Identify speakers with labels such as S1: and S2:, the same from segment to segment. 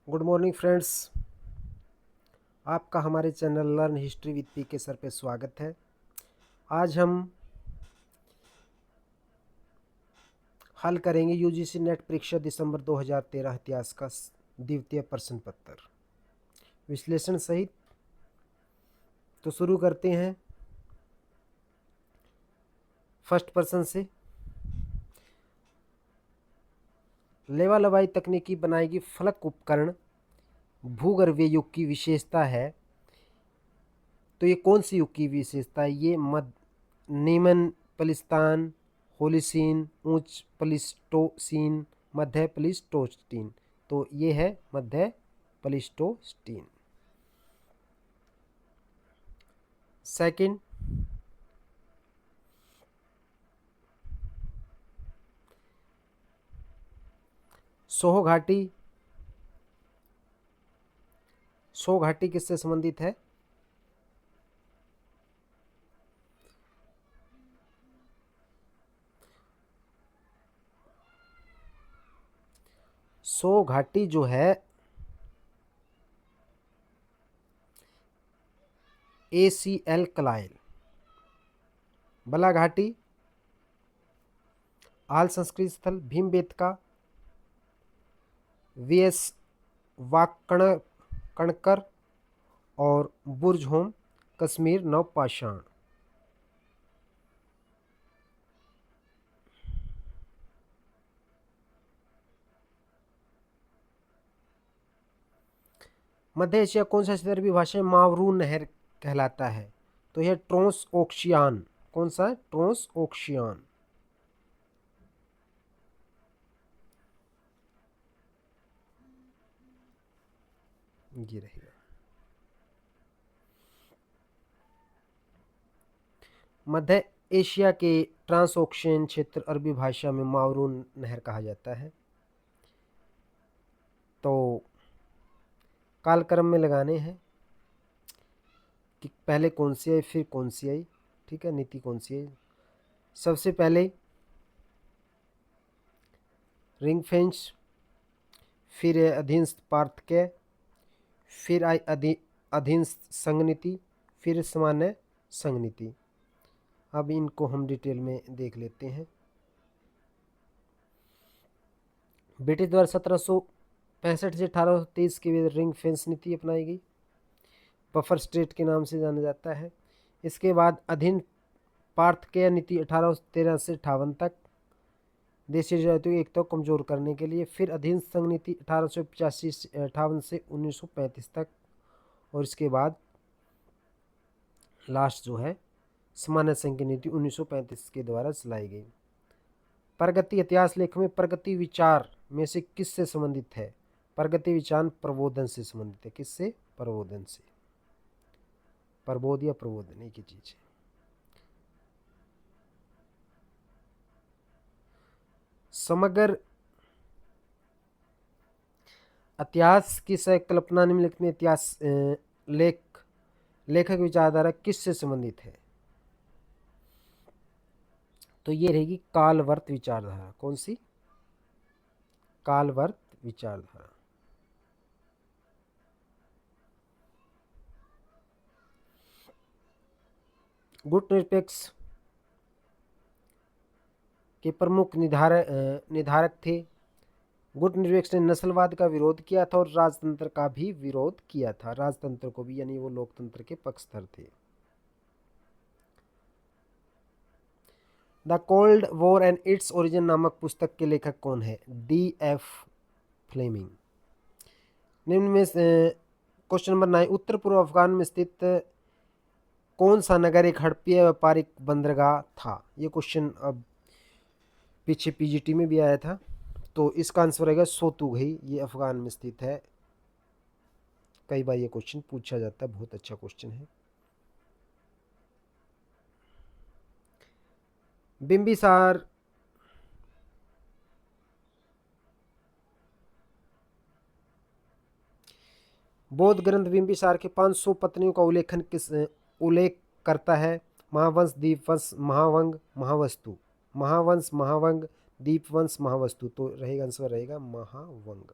S1: Good morning friends. आपका हमारे channel learn history with P के सर पे स्वागत है। आज हम हल करेंगे यूजीसी नेट परीक्षा दिसंबर 2013 इतिहास का द्वितीय प्रश्न पत्र विश्लेषण सहित। तो शुरू करते हैं फर्स्ट प्रश्न से। लेवा लवाई तकनीकी बनाएगी फलक उपकरण भूगर्भीय युग की विशेषता है। तो ये कौन सी युग की विशेषता है? ये नीमन पलिस्तान, होलिसीन, उच्च प्लिस्टोसीन, मध्य प्लिस्टोस्टीन। तो ये है मध्य प्लिस्टोस्टीन। सेकंड, सोह घाटी किससे संबंधित है? सो घाटी जो है ACL कलाइल। बला घाटी आल संस्कृत स्थल भीमबेटका, VS वाकणकर और बुर्ज होम कश्मीर नवपाषाण। मध्य एशिया कौन सा क्षेत्र भी भाषा में मावरू नहर कहलाता है? तो यह ट्रोंस ओक्शियान। कौन सा है? ट्रोंस ओक्शियान। ये रहेगा। मध्य एशिया के ट्रांस ओशियन क्षेत्र अरबी भाषा में मावरू नहर कहा जाता है। तो कालक्रम में लगाने हैं कि पहले कौन सी आई फिर कौन सी आई। ठीक है, नीति कौन सी आई। सबसे पहले रिंग फेंच, फिर अधीनस्थ पार्थक्य, फिर आई अधीनस्थ संघ नीति, फिर सामान्य संघ नीति। अब इनको हम डिटेल में देख लेते हैं। ब्रिटिश द्वारा 1765 से 1823 के बीच रिंग फेंस नीति अपनाई गई, बफर स्टेट के नाम से जाना जाता है। इसके बाद अधीन पार्थक्य नीति 1813 से 58 तक, देशीय राजनीतिक एकता को कमजोर करने के लिए। फिर अधीन संघ नीति 1858 से 1935 तक, और इसके बाद लास्ट जो है सामान्य संघ की नीति 1935 के द्वारा चलाई गई। प्रगति इतिहास लेख में प्रगति विचार में से किससे संबंधित है? प्रगति विचार प्रबोधन से संबंधित है। किससे? प्रबोधन से। प्रबोध या प्रबोधन एक ही चीज है। समग्र इतिहास की संकल्पना निम्नलिखित में इतिहास लेखक विचारधारा किससे संबंधित है? तो ये रहेगी कालवर्त विचारधारा। कौन सी? कालवर्त विचारधारा। गुट निरपेक्ष के प्रमुख निधारक थे। गुट निरपेक्ष ने नस्लवाद का विरोध किया था और राजतंत्र का भी विरोध किया था। राजतंत्र को भी, यानी वो लोकतंत्र के पक्षधर थे। The cold war and its origin नामक पुस्तक के लेखक कौन है? D.F. फ्लेमिंग। निम्न में क्वेश्चन नंबर 9, उत्तर पूर्व अफगान में स्थित कौन सा नगर एक हड़प्पीय व्यापारिक बंदरगाह था? ये क्वेश्चन अब पीछे PGT में भी आया था। तो इसका आंसर रहेगा सोतुगही। ये अफगान में स्थित है। कई बार ये क्वेश्चन पूछा जाता है, बहुत अच्छा क्वेश्चन है। बिंबिसार बौद्ध ग्रंथ बिंबिसार के 500 पत्नियों का उल्लेख करता है? महावंश, दीपवंश, महावंग, महावस्तु। महावंश, महावंग, दीपवंश, महावस्तु। तो रहेगा आंसर रहेगा महावंग।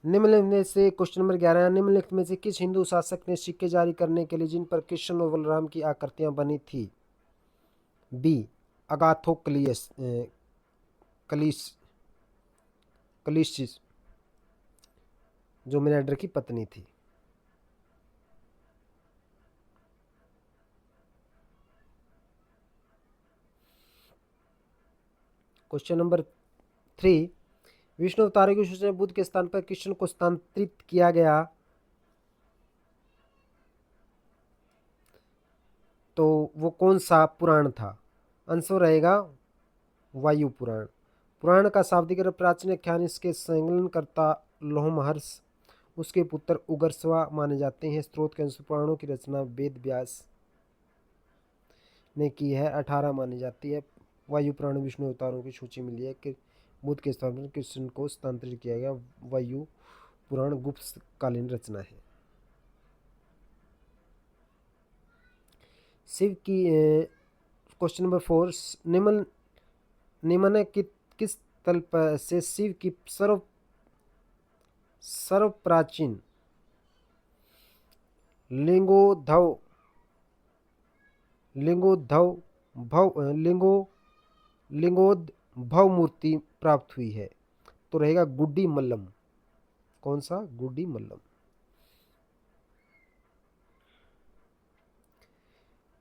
S1: निम्नलिखित में से क्वेश्चन नंबर 11, निम्नलिखित में से किस हिंदू शासक ने सिक्के जारी करने के लिए जिन पर कृष्ण और बलराम की आकृतियां बनी थी? बी अगाथोक्लियस कलिस कलिसिस, जो मिनेंडर की पत्नी थी। क्वेश्चन नंबर 3, विष्णु अवतारों की सूचना बुद्ध के स्थान पर कृष्ण को स्थानांतरित किया गया, तो वो कौन सा पुराण था? आंसर रहेगा वायु पुराण। पुराण का शाब्दिक अर्थ प्राचीन आख्यान, इसके संकलनकर्ता लोमहर्ष उसके पुत्र उगरस्वा माने जाते हैं। स्रोत के अनुसार पुराणों की रचना वेद व्यास ने की है, 18 मानी जाती है। वायु पुराण विष्णु अवतारों की सूची मिली है कि बुद्ध के स्थान पर कृष्ण को स्थानांतरित किया गया। वायु पुराण गुप्त कालीन रचना है। शिव की क्वेश्चन नंबर 4, निम्न किस तल पर से शिव की सर्व प्राचीन लिंगोद्भव लिंगोद्भव भव लिंगो लिंगोद्भव मूर्ति प्राप्त हुई है? तो रहेगा गुड्डी मल्लम। कौन सा? गुड्डी मल्लम।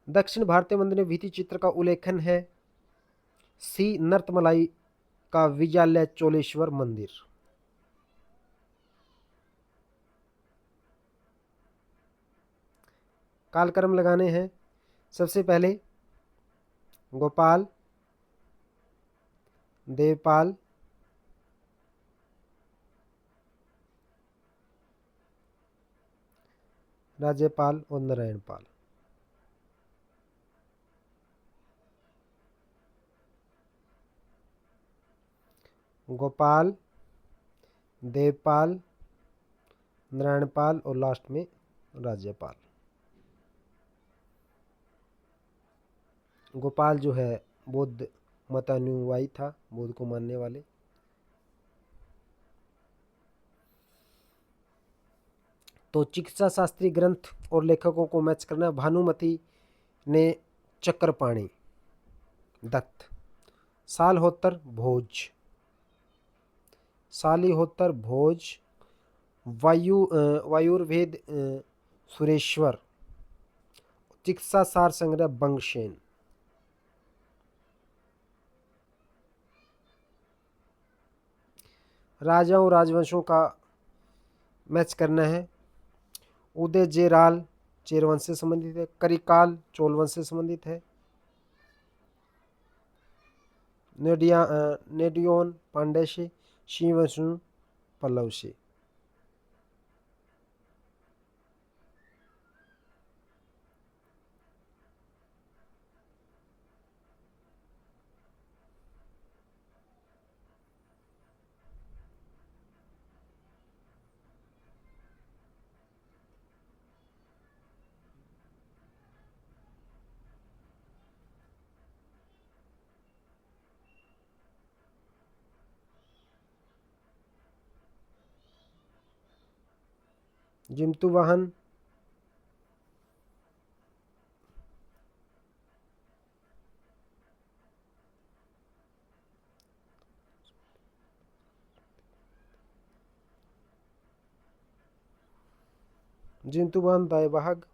S1: दक्षिण भारतीय मंदिर में भित्ति चित्र का उल्लेखन है? सी नर्तमलाई का विजयालय चोलेश्वर मंदिर। कालक्रम लगाने हैं। सबसे पहले गोपाल, देवपाल, राज्यपाल और नारायणपाल। गोपाल, देवपाल, नारायणपाल और लास्ट में राज्यपाल। गोपाल जो है बौद्ध मतानुयायी था, बुद्ध को मानने वाले। तो चिकित्सा शास्त्री ग्रंथ और लेखकों को मैच करना है। भानुमति ने चक्रपाणी दत्त, सालहोत्र भोज, सालिहोत्र भोज, वायुर्वेद सुरेश्वर, चिकित्सा सार संग्रह बंगसेन। राजाओं राजवंशों का मैच करना है। उदय जेराल चेरवंश से संबंधित है। करिकाल चोल वंश से संबंधित है। नेडियोन पांड्य से, शिववंशु पल्लव से। जिमतु वाहन, जिंतु वाहन दायवाहक,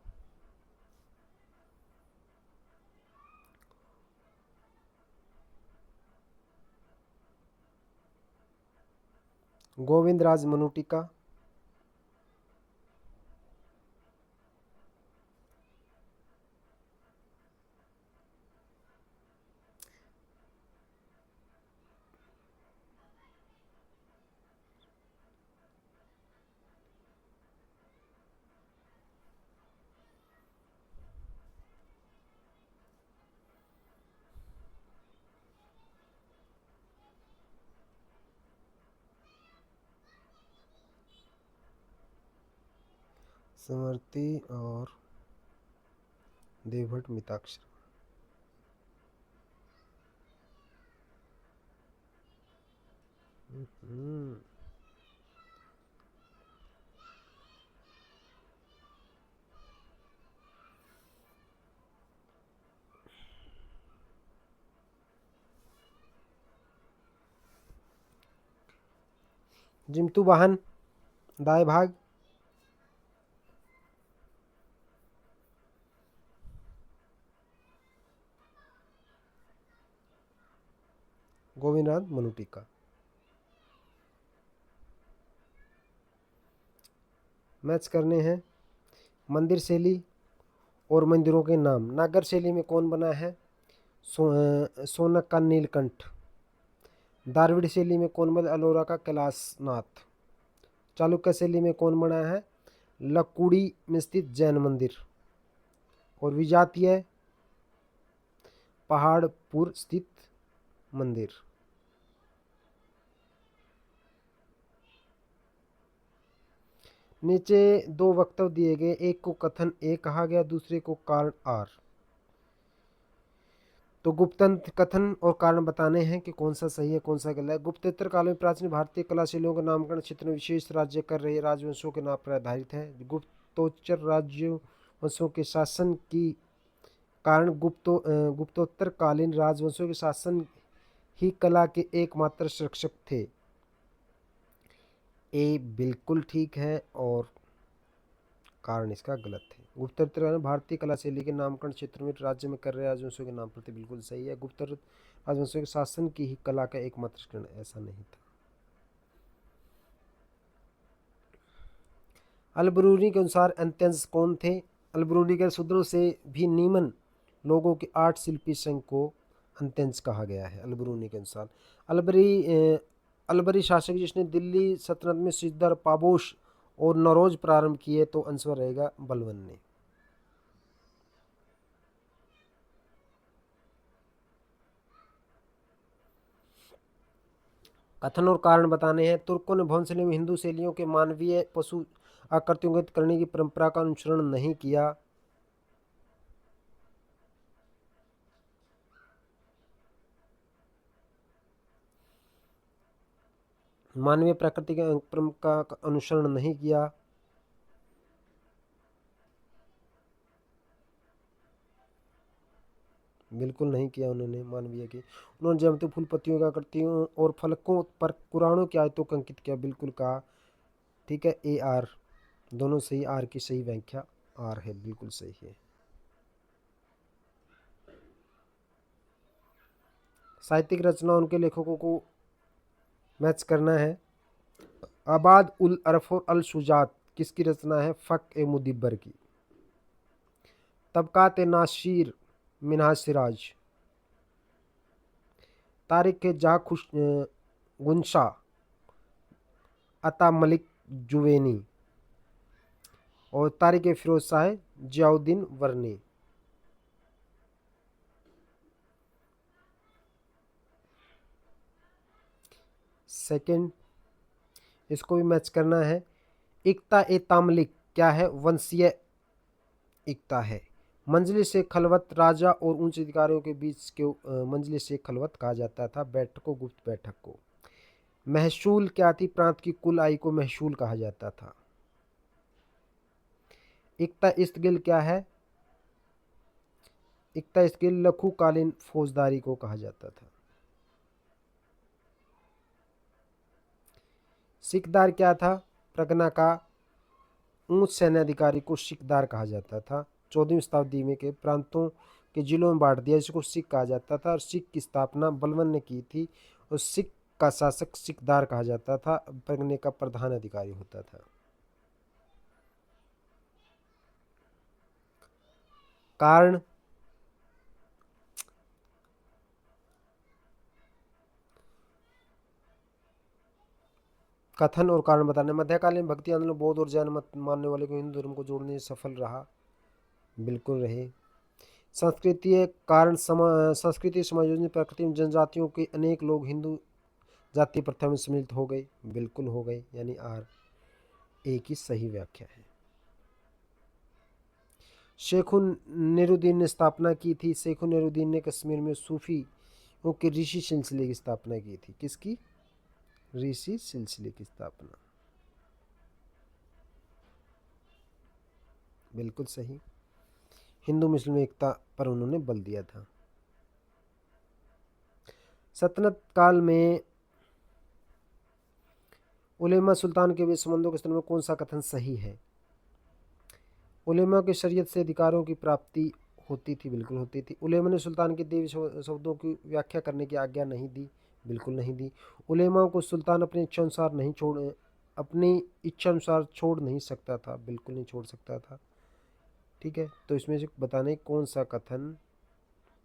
S1: गोविंद राज मनुटिका, समर्ति और देवभट्ट मिताक्षर। जिमतू वाहन, दाएं भाग, गोविंदनाथ मनुटिका। मैच करने हैं मंदिर शैली और मंदिरों के नाम। नागर शैली में कौन बना है? सोनक का नीलकंठ। द्राविड़ शैली में कौन बना? अलोरा का कैलाशनाथ। चालुक्य शैली में कौन बना है? लकुड़ी में स्थित जैन मंदिर। और विजातीय, पहाड़पुर स्थित मंदिर। नीचे दो वक्तव्य दिए गए, एक को कथन ए कहा गया, दूसरे को कारण आर। तो गुप्तंत्र कथन और कारण बताने हैं कि कौन सा सही है कौन सा गलत है। गुप्तोत्तर काल में प्राचीन भारतीय कला शैलियों का नामकरण क्षेत्र में विशेष राज्य कर रहे राजवंशों के नाम पर आधारित है। गुप्तोत्तर राजवंशों के शासन की कारण गुप्तोत्तर कालीन राजवंशों के शासन ही कला के एकमात्र संरक्षक थे। ए बिल्कुल ठीक है और कारण इसका गलत है। गुप्तोत्तर काल में भारतीय कला शैली के नामकरण क्षेत्र में राज्य में कर रहे राजवंशों के नाम प्रति बिल्कुल सही है। गुप्तोत्तर राजवंशों के शासन की ही कला का एकमात्र कारण, ऐसा नहीं था। अलबरूनी के अनुसार अंत्यंश कौन थे? अलबरूनी के शूद्रों से भी निम्न लोगों के 8 शिल्पी संघ को अंत्यंश कहा गया है अलबरूनी के अनुसार। अलबरी शासक जिसने दिल्ली सल्तनत में सिद्दर, पाबोश और नौरोज प्रारंभ किए, तो आंसर रहेगा बलबन ने। कथन और कारण बताने हैं। तुर्कों ने भवन शैली में हिंदू शैलियों के मानवीय पशु आकृतियों को करने की परंपरा का अनुसरण नहीं किया। मानवीय प्रकृति के परंपरा का अनुसरण नहीं किया। बिल्कुल नहीं किया उन्होंने मानवीय की। उन्होंने ज्यामिति, फूल पत्तियों की आकृतियों और फलकों पर कुरानों की आयतों को अंकित किया। बिल्कुल कहा, ठीक है। ए आर दोनों सही, आर की सही व्याख्या आर है, बिल्कुल सही है। साहित्यिक रचना उनके लेखकों को मैच करना है। आबाद उल अरफ और अल शुजात किसकी रचना है? फ़ख ए मुदब्बर की। तबकात नासिर मिनहाज सिराज। तारिक जहाँ खुश गुनशा अता मलिक जुवेनी। और तारिक फिरोज शाह जियाउद्दीन वर्नी। सेकंड, इसको भी मैच करना है। इक्ता ए तामलिक क्या है? वंशीय इक्ता है। मंजलिस से खलवत राजा और उच्च अधिकारियों के बीच के मंजलिस से खलवत कहा जाता था बैठक को, गुप्त बैठक को। महसूल क्या थी? प्रांत की कुल आय को महसूल कहा जाता था। इक्ता इस्तगिल क्या है? इक्ता इस्तगिल लघुकालीन फौजदारी को कहा जाता था। सिकदार क्या था? प्रगना का उच्च सैन्य अधिकारी को सिकदार कहा जाता था। 14वीं शताब्दी में के प्रांतों के जिलों में बांट दिया, जिसको सिख कहा जाता था। और सिख की स्थापना बलबन ने की थी और सिख का शासक सिकदार कहा जाता था। प्रगने का प्रधान अधिकारी होता था। कारण, कथन और कारण बताने। मध्यकालीन भक्ति आंदोलन बौद्ध और जैन मत मानने वाले को हिंदू धर्म को जोड़ने में सफल रहा। बिल्कुल रहे। संस्कृतीय कारण, संस्कृति समायोजन प्रकृति में जनजातियों के अनेक लोग हिंदू जातीय प्रथा में सम्मिलित हो गए। बिल्कुल हो गए, यानी आर ए की सही व्याख्या है। शेखुन नेरुद्दीन ने स्थापना की थी। शेखुन नेरुद्दीन ने कश्मीर में सूफियों के ऋषि सिलसिले की स्थापना की थी। किसकी? ऋषि सिलसिले की स्थापना। बिल्कुल सही। हिंदू मुस्लिम एकता पर उन्होंने बल दिया था। सल्तनत काल में उलेमा सुल्तान के बीच संबंधों के संदर्भ में कौन सा कथन सही है? उलेमा की शरीयत से अधिकारों की प्राप्ति होती थी, बिल्कुल होती थी। उलेमा ने सुल्तान के देवी शब्दों की व्याख्या करने की आज्ञा नहीं दी, बिल्कुल नहीं दी। उलेमा को सुल्तान अपनी इच्छा अनुसार छोड़ नहीं सकता था, बिल्कुल नहीं छोड़ सकता था। ठीक है, तो इसमें से बताने कौन सा कथन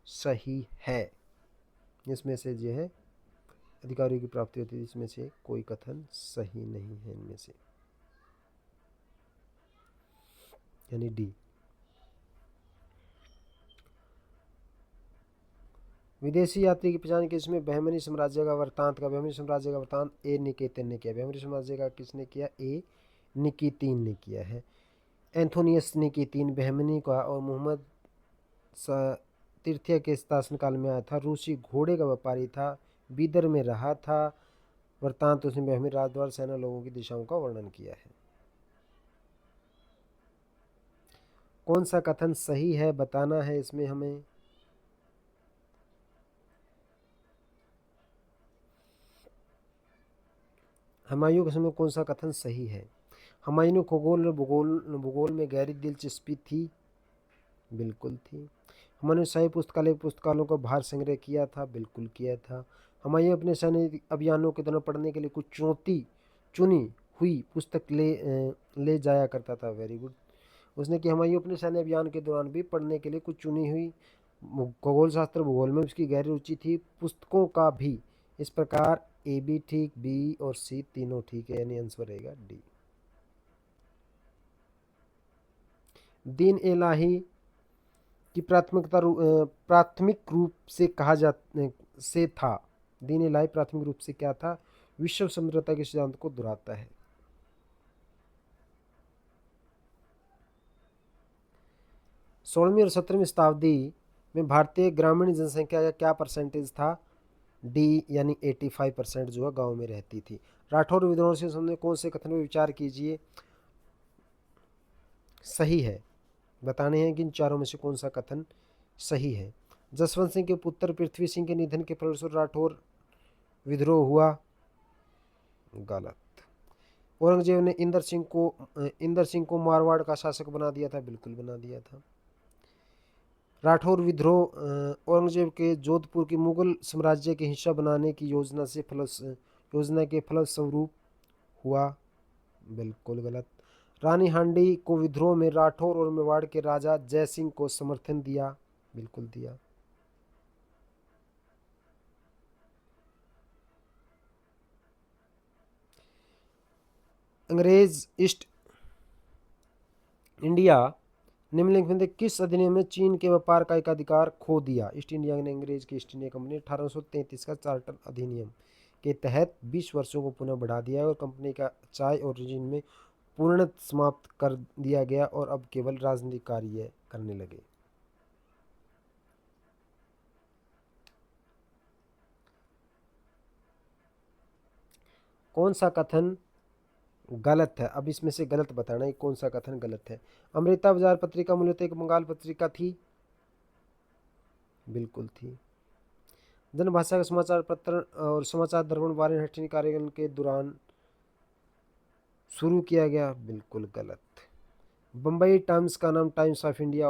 S1: सही है। इसमें से जो है अधिकारियों की प्राप्ति होती है, इसमें से कोई कथन सही नहीं है इनमें से, यानी डी। विदेशी यात्री की पहचान किसमें बहमनी साम्राज्य का वृत्तांत का? बहमनी साम्राज्य का वृत्तांत ए निकेतन ने किया। बहमनी साम्राज्य का किसने किया? ए निकेतीन ने किया है। एंथोनियस निकेतीन बहमनी का और मोहम्मद तृतीय के शासनकाल में आया था। रूसी घोड़े का व्यापारी था, बीदर में रहा था। वृत्तांत उसने बहमनी राजद्वार सेना लोगों की दिशाओं का वर्णन किया है। कौन सा कथन सही है बताना है इसमें हमें। हुमायूं के समय कौन सा कथन सही है? हुमायूं को खगोल और भूगोल में गहरी दिलचस्पी थी, बिल्कुल थी। हुमायूं शाही पुस्तकालय पुस्तकालयों का भार संग्रह किया था, बिल्कुल किया था। हुमायूं अपने सैन्य अभियानों के दौरान पढ़ने के लिए कुछ चुनी हुई पुस्तक ले जाया करता था, वेरी गुड। उसने कि हुमायूं अपने सैन्य अभियान के दौरान भी पढ़ने के लिए कुछ चुनी हुई खगोल शास्त्र भूगोल में उसकी गहरी रुचि थी, पुस्तकों का भी। इस प्रकार ए बी ठीक, बी और सी तीनों ठीक है, यानी आंसर रहेगा डी। दीन इलाही की प्राथमिक रूप से कहा जा से था। दीन इलाही प्राथमिक रूप से क्या था? विश्व समृद्धता के सिद्धांत को दोहराता है। 16वीं और 17वीं शताब्दी में भारतीय ग्रामीण जनसंख्या का क्या परसेंटेज था? डी, यानी 85% जो है गांव में रहती थी। राठौर विद्रोह से संबंधित कौन से कथन पर विचार कीजिए सही है। बताने हैं कि इन चारों में से कौन सा कथन सही है। जसवंत सिंह के पुत्र पृथ्वी सिंह के निधन के फलस्वरूप राठौर विद्रोह हुआ, गलत। औरंगजेब ने इंदर सिंह को मारवाड़ का शासक बना दिया था, बिल्कुल बना दिया था। राठौर विद्रोह औरंगजेब के जोधपुर की मुगल साम्राज्य के हिस्सा बनाने की योजना के फलस्वरूप हुआ, बिल्कुल गलत। रानी हांडी को विद्रोह में राठौर और मेवाड़ के राजा जयसिंह को समर्थन दिया, बिल्कुल दिया। अंग्रेज ईस्ट इंडिया निम्नलिखित में किस अधिनियम में चीन के व्यापार का एकाधिकार खो दिया? ईस्ट इंडिया ने अंग्रेज की ईस्ट इंडिया कंपनी 1833 का चार्टर अधिनियम के तहत 20 वर्षों को पुनः बढ़ा दिया है और कंपनी का चाय और रीजन में पूर्ण समाप्त कर दिया गया और अब केवल राजनीतिक कार्य करने लगे। कौन सा कथन गलत है? अब इसमें से गलत बताना है कौन सा कथन गलत है। अमृता बाजार पत्रिका मूलतः एक बंगाल पत्रिका थी, बिल्कुल थी। जनभाषा का समाचार पत्र और समाचार दर्पण वारेन हेस्टिंग कार्यकाल के दौरान शुरू किया गया, बिल्कुल गलत। बम्बई टाइम्स का नाम टाइम्स ऑफ इंडिया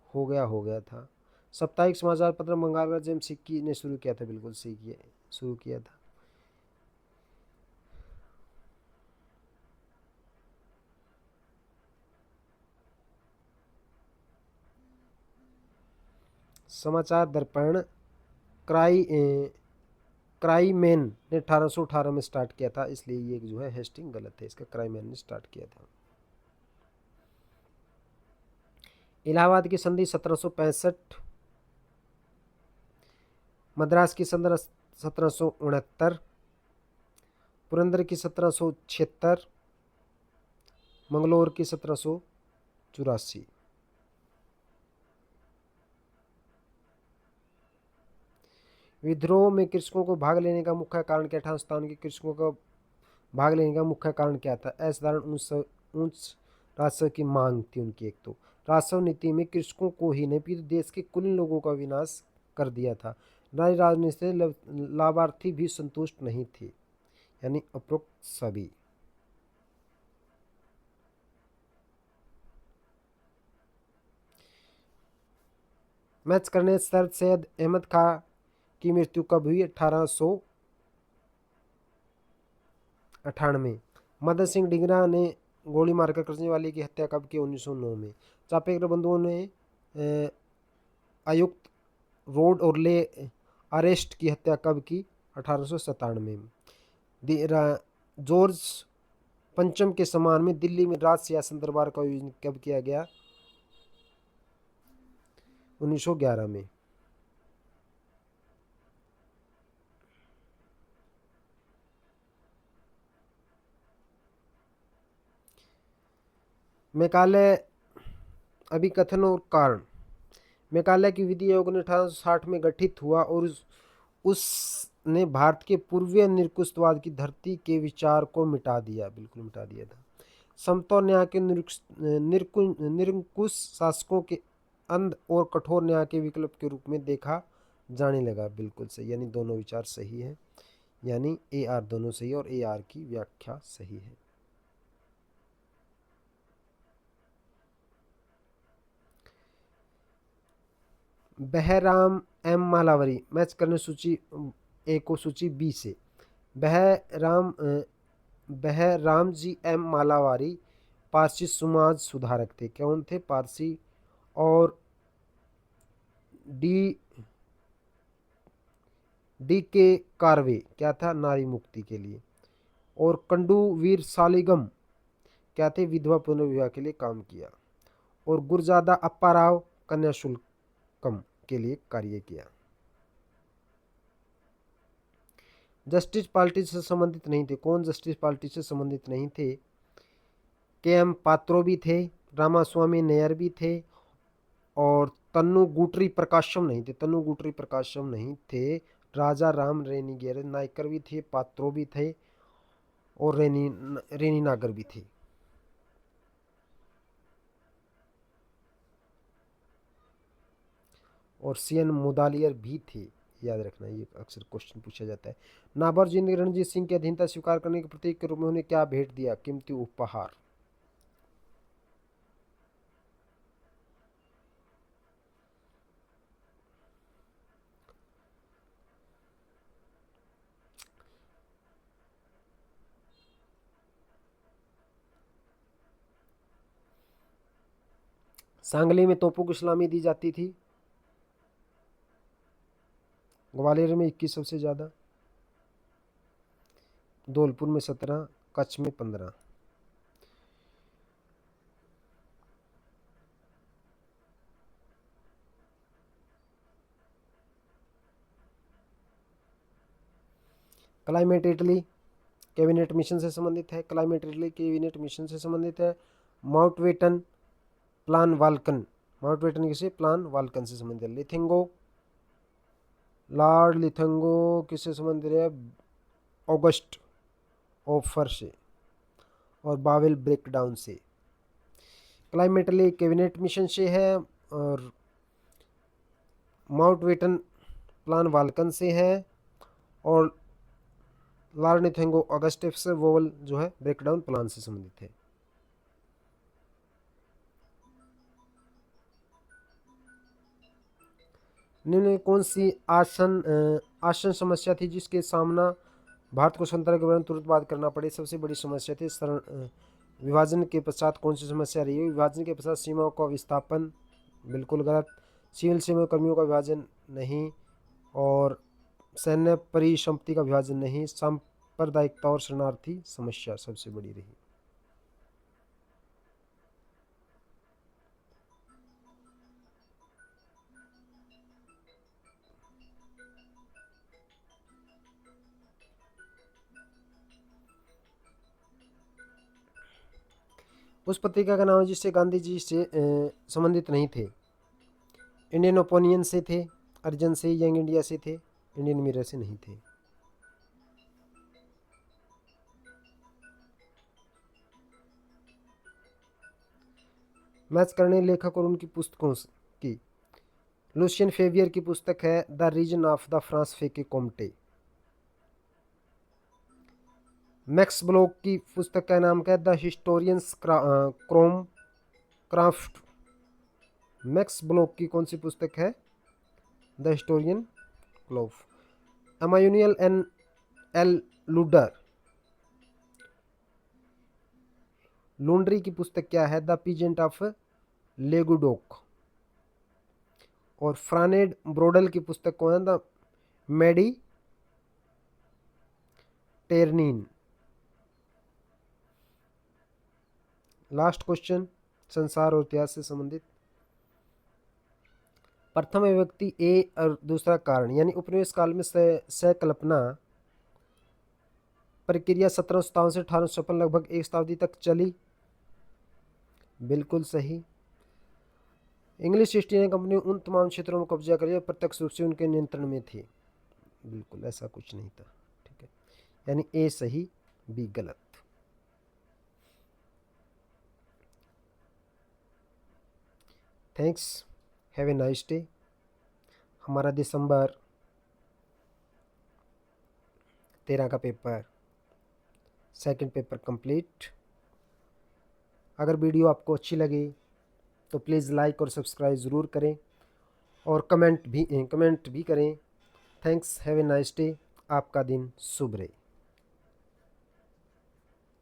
S1: हो गया था। साप्ताहिक समाचार पत्र बंगाल का जेम्स सिक्की ने शुरू किया था, बिल्कुल सिक्की शुरू किया था। समाचार दर्पण क्राइमेन ने 1818 में स्टार्ट किया था, इसलिए ये जो है हेस्टिंग गलत है, इसका क्राइमेन ने स्टार्ट किया था। इलाहाबाद की संधि 1765, मद्रास की संधि 1769, पुरंदर की 1776, मंगलोर की 1784। विद्रोह में कृषकों को भाग लेने का मुख्य कारण क्या था? हिंदुस्तान के कृषकों का भाग लेने का मुख्य कारण क्या था? असाधारण उच्च राजस्व की मांग थी उनकी। एक तो राजस्व नीति में कृषकों को ही नहीं तो देश के कुल लोगों का विनाश कर दिया था। नारी राजनीति से लाभार्थी भी संतुष्ट नहीं थे, यानी उपरोक्त सभी। मैच करने सर सैयद अहमद खां की मृत्यु कब हुई? 1898। मदन सिंह डिंगरा ने गोली मारकर कृष्णवाली की हत्या कब की? 1909 में। चापेकर बंधुओं ने आयुक्त रोड और ले अरेस्ट की हत्या कब की? 1897 में। जॉर्ज पंचम के सम्मान में दिल्ली में राज सियासन दरबार का आयोजन कब किया गया? 1911 में। मेघालय अभिकथन और कारण। मेघालय की विधि आयोग ने 1860 में गठित हुआ और उसने भारत के पूर्वीय निरंकुशवाद की धरती के विचार को मिटा दिया, बिल्कुल मिटा दिया था। समता और न्याय के निरंकुश शासकों के अंध और कठोर न्याय के विकल्प के रूप में देखा जाने लगा, बिल्कुल सही, यानी दोनों विचार सही है, यानी ए आर दोनों सही है और ए आर की व्याख्या सही है। बहराम एम मालावरी। मैच करने सूची ए को सूची बी से। बहराम जी एम मालावारी पारसी समाज सुधारक थे। कौन थे? पारसी। और डी के कारवे क्या था? नारी मुक्ति के लिए। और कंडू वीर सालिगम क्या थे? विधवा पुनर्विवाह के लिए काम किया। और गुरजादा अप्पा राव कन्याशुल्कम के लिए कार्य किया। जस्टिस पार्टी से संबंधित नहीं थे। कौन जस्टिस पार्टी से संबंधित नहीं थे? के एम पात्रो भी थे, रामास्वामी नैयर भी थे, और तन्नू गुटरी प्रकाशम नहीं थे। तन्नू गुटरी प्रकाशम नहीं थे। राजा राम रेनी नायकर भी थे, पात्रो भी थे, और रेनी नागर भी थे। और सीएन मुदालियर भी थे, याद रखना, ये अक्सर क्वेश्चन पूछा जाता है। नाबर जी ने रणजीत सिंह की अधीनता स्वीकार करने के प्रतीक के रूप में उन्हें क्या भेंट दिया? कीमती उपहार। सांगली में तोपों की सलामी दी जाती थी। ग्वालियर में 21 सबसे ज़्यादा। धौलपुर में 17, कच्छ में 15। क्लाइमेट इटली कैबिनेट मिशन से संबंधित है। क्लाइमेट इटली कैबिनेट मिशन से संबंधित है। Mountbatten plan Balkan. माउंटबेटन किसे? प्लान वाल्कन से संबंधित है। लिथिंगो लॉर्ड लिथिंगो किससे संबंधित है? ऑगस्ट ऑफर से और बावेल ब्रेकडाउन से। क्लाइमेट इटली कैबिनेट मिशन से है, और माउंटबेटन प्लान वाल्कन से है, और लॉर्ड लिथिंगो ऑगस्ट ऑफर वोवल जो है ब्रेकडाउन प्लान से संबंधित है। निम्न कौन सी आसन समस्या थी जिसके सामना भारत को स्वतंत्रता के बाद तुरंत बाद करना पड़े? सबसे बड़ी समस्या थी विभाजन के पश्चात। कौन सी समस्या रही है? विभाजन के पश्चात सीमाओं का विस्थापन, बिल्कुल गलत। सिविल सेवा कर्मियों का विभाजन नहीं, और सैन्य परिसंपत्ति का विभाजन नहीं। सांप्रदायिकता और शरणार्थी समस्या सबसे बड़ी रही। उस पत्रिका का नाम है जिससे गांधी जी से संबंधित नहीं थे। इंडियन ओपिनियन से थे, अर्जन से, यंग इंडिया से थे, इंडियन मिरर से नहीं थे। मैच करने लेखक और उनकी पुस्तकों की। लुशियन फेवियर की पुस्तक है the reason of the France फेके कोम्टे। मैक्स ब्लॉक की पुस्तक का नाम क्या है? The historians chrome craft. Max Bloch की कौन सी पुस्तक है? द हिस्टोरियन क्लोफ। एमानुएल एन एल लूडर लॉन्ड्री की पुस्तक क्या है? The peasant of Languedoc. और फ्रानेड ब्रोडल की पुस्तक कौन है? The Mediterranean. Last question, संसार और इतिहास से संबंधित। प्रथम व्यक्ति ए और दूसरा कारण, यानी उपनिवेश काल में सहकल्पना प्रक्रिया 1757 से 1856 लगभग एक शताब्दी तक चली। बिल्कुल सही। इंग्लिश ईस्ट इंडिया कंपनी उन तमाम क्षेत्रों में कब्जा कर प्रत्यक्ष रूप से उनके नियंत्रण में थी। बिल्कुल ऐसा कुछ नहीं था। ठीक है, यानी ए सही, बी गलत। Thanks, have a nice day. हमारा दिसंबर 13 का पेपर, सेकंड पेपर कंप्लीट। अगर वीडियो आपको अच्छी लगे तो प्लीज़ लाइक और सब्सक्राइब ज़रूर करें और कमेंट भी करें। Thanks, have a nice day. आपका दिन शुभ रहे।